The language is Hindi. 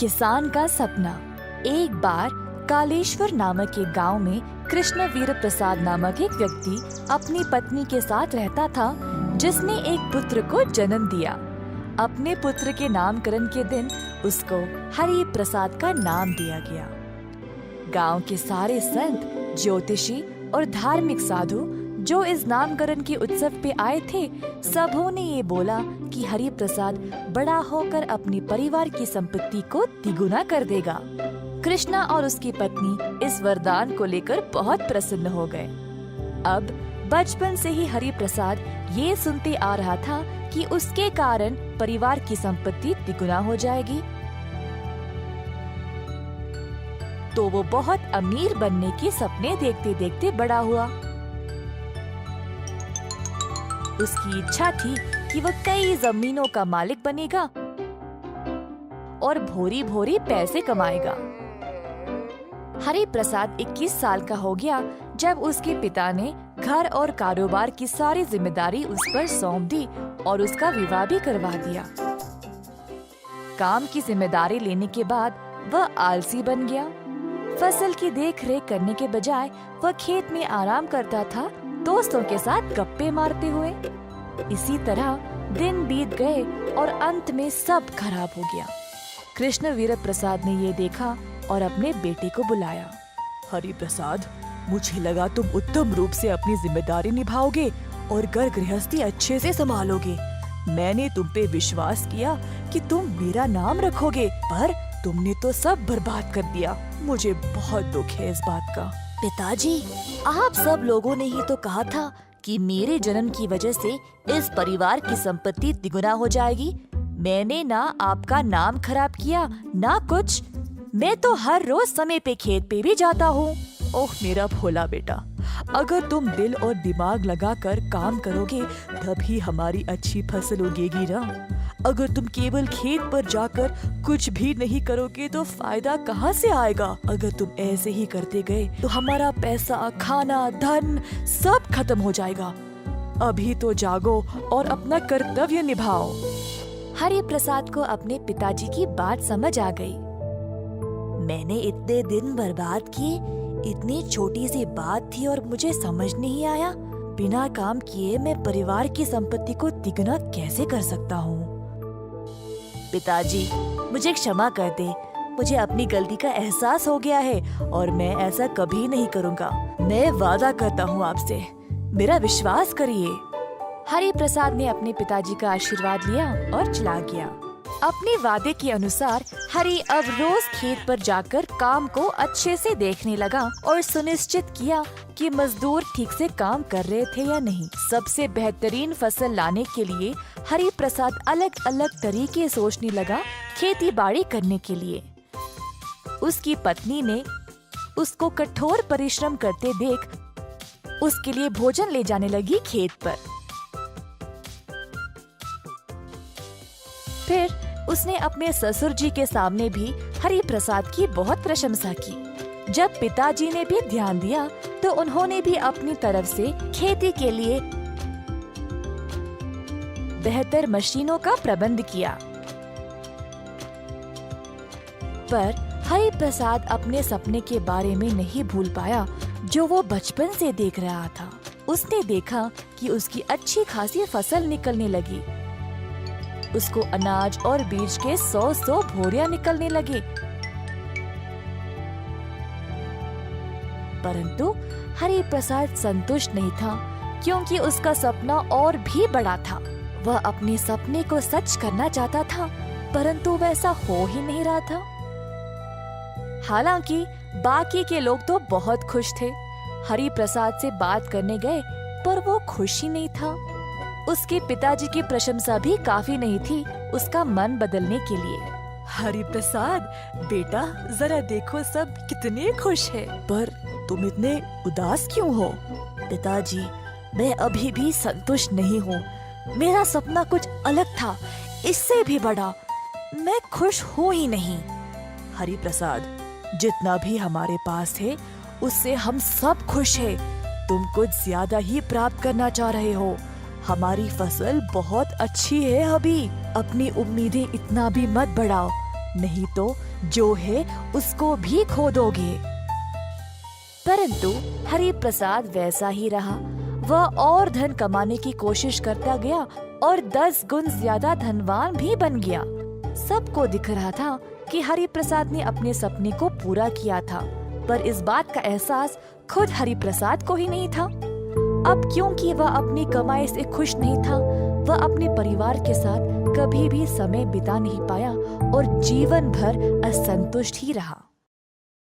किसान का सपना। एक बार कालेश्वर नामक एक गांव में कृष्णवीर प्रसाद नामक एक व्यक्ति अपनी पत्नी के साथ रहता था, जिसने एक पुत्र को जन्म दिया। अपने पुत्र के नामकरण के दिन उसको हरि प्रसाद का नाम दिया गया। गांव के सारे संत, ज्योतिषी और धार्मिक साधु जो इस नामकरण के उत्सव पे आए थे, सबों ने ये बोला कि हरि प्रसाद बड़ा होकर अपनी परिवार की संपत्ति को तिगुना कर देगा। कृष्णा और उसकी पत्नी इस वरदान को लेकर बहुत प्रसन्न हो गए। अब बचपन से ही हरि प्रसाद ये सुनते आ रहा था कि उसके कारण परिवार की संपत्ति तिगुना हो जाएगी, तो वो बहुत अमीर बनने के सपने देखते देखते बड़ा हुआ। उसकी इच्छा थी कि वह कई जमीनों का मालिक बनेगा और भोरी भोरी पैसे कमाएगा। हरि प्रसाद 21 साल का हो गया जब उसके पिता ने घर और कारोबार की सारी जिम्मेदारी उस पर सौंप दी और उसका विवाह भी करवा दिया। काम की जिम्मेदारी लेने के बाद वह आलसी बन गया। फसल की देख रेख करने के बजाय वह खेत में आराम करता था, दोस्तों के साथ गप्पे मारते हुए। इसी तरह दिन बीत गए और अंत में सब खराब हो गया। कृष्णवीर प्रसाद ने ये देखा और अपने बेटे को बुलाया। हरि प्रसाद, मुझे लगा तुम उत्तम रूप से अपनी जिम्मेदारी निभाओगे और घर गृहस्थी अच्छे से संभालोगे। मैंने तुम पे विश्वास किया कि तुम मेरा नाम रखोगे, पर तुमने तो सब बर्बाद कर दिया। मुझे बहुत दुख है इस बात का। पिताजी, आप सब लोगों ने ही तो कहा था कि मेरे जन्म की वजह से इस परिवार की संपत्ति तिगुना हो जाएगी। मैंने ना आपका नाम खराब किया ना कुछ। मैं तो हर रोज समय पे खेत पे भी जाता हूँ। ओह मेरा भोला बेटा, अगर तुम दिल और दिमाग लगाकर काम करोगे तभी हमारी अच्छी फसल उगेगी ना। अगर तुम केवल खेत पर जाकर कुछ भी नहीं करोगे तो फायदा कहाँ से आएगा। अगर तुम ऐसे ही करते गए तो हमारा पैसा, खाना, धन सब खत्म हो जाएगा। अभी तो जागो और अपना कर्तव्य निभाओ। हरि प्रसाद को अपने पिताजी की बात समझ आ गई। मैंने इतने दिन बर्बाद किए, इतनी छोटी सी बात थी और मुझे समझ नहीं आया। बिना काम किए मैं परिवार की संपत्ति को तिगुना कैसे कर सकता हूँ। पिताजी, मुझे क्षमा कर दे। मुझे अपनी गलती का एहसास हो गया है और मैं ऐसा कभी नहीं करूँगा। मैं वादा करता हूँ आपसे, मेरा विश्वास करिए। हरि प्रसाद ने अपने पिताजी का आशीर्वाद लिया और चला गया। अपने वादे के अनुसार हरि अब रोज खेत पर जाकर काम को अच्छे से देखने लगा और सुनिश्चित किया कि मजदूर ठीक से काम कर रहे थे या नहीं। सबसे बेहतरीन फसल लाने के लिए हरि प्रसाद अलग अलग तरीके सोचने लगा खेती बाड़ी करने के लिए। उसकी पत्नी ने उसको कठोर परिश्रम करते देख उसके लिए भोजन ले जाने लगी खेत पर। फिर उसने अपने ससुर जी के सामने भी हरि प्रसाद की बहुत प्रशंसा की। जब पिताजी ने भी ध्यान दिया तो उन्होंने भी अपनी तरफ से खेती के लिए बेहतर मशीनों का प्रबंध किया। पर हरि प्रसाद अपने सपने के बारे में नहीं भूल पाया जो वो बचपन से देख रहा था। उसने देखा कि उसकी अच्छी खासी फसल निकलने लगी। उसको अनाज और बीज के 100 भोरियां निकलने लगे। परंतु हरि प्रसाद संतुष्ट नहीं था, क्योंकि उसका सपना और भी बड़ा था। वह अपने सपने को सच करना चाहता था, परंतु वैसा हो ही नहीं रहा था। हालांकि बाकी के लोग तो बहुत खुश थे। हरि प्रसाद से बात करने गए पर वो खुश ही नहीं था। उसके पिताजी की प्रशंसा भी काफी नहीं थी उसका मन बदलने के लिए। हरि प्रसाद बेटा, जरा देखो सब कितने खुश हैं। पर तुम इतने उदास क्यों हो? पिताजी, मैं अभी भी संतुष्ट नहीं हूँ। मेरा सपना कुछ अलग था, इससे भी बड़ा। मैं खुश हूँ ही नहीं। हरि प्रसाद, जितना भी हमारे पास है उससे हम सब खुश हैं। तुम कुछ ज्यादा ही प्राप्त करना चाह रहे हो। हमारी फसल बहुत अच्छी है अभी। अपनी उम्मीदें इतना भी मत बढ़ाओ। नहीं तो जो है उसको भी खो दोगे। परंतु हरि प्रसाद वैसा ही रहा। वह और धन कमाने की कोशिश करता गया और 10 गुण ज्यादा धनवान भी बन गया। सबको दिख रहा था कि हरि प्रसाद ने अपने सपने को पूरा किया था, पर इस बात का एहसास खुद हरि प्रसाद को ही नहीं था। अब क्योंकि वह अपनी कमाई से खुश नहीं था, वह अपने परिवार के साथ कभी भी समय बिता नहीं पाया और जीवन भर असंतुष्ट ही रहा।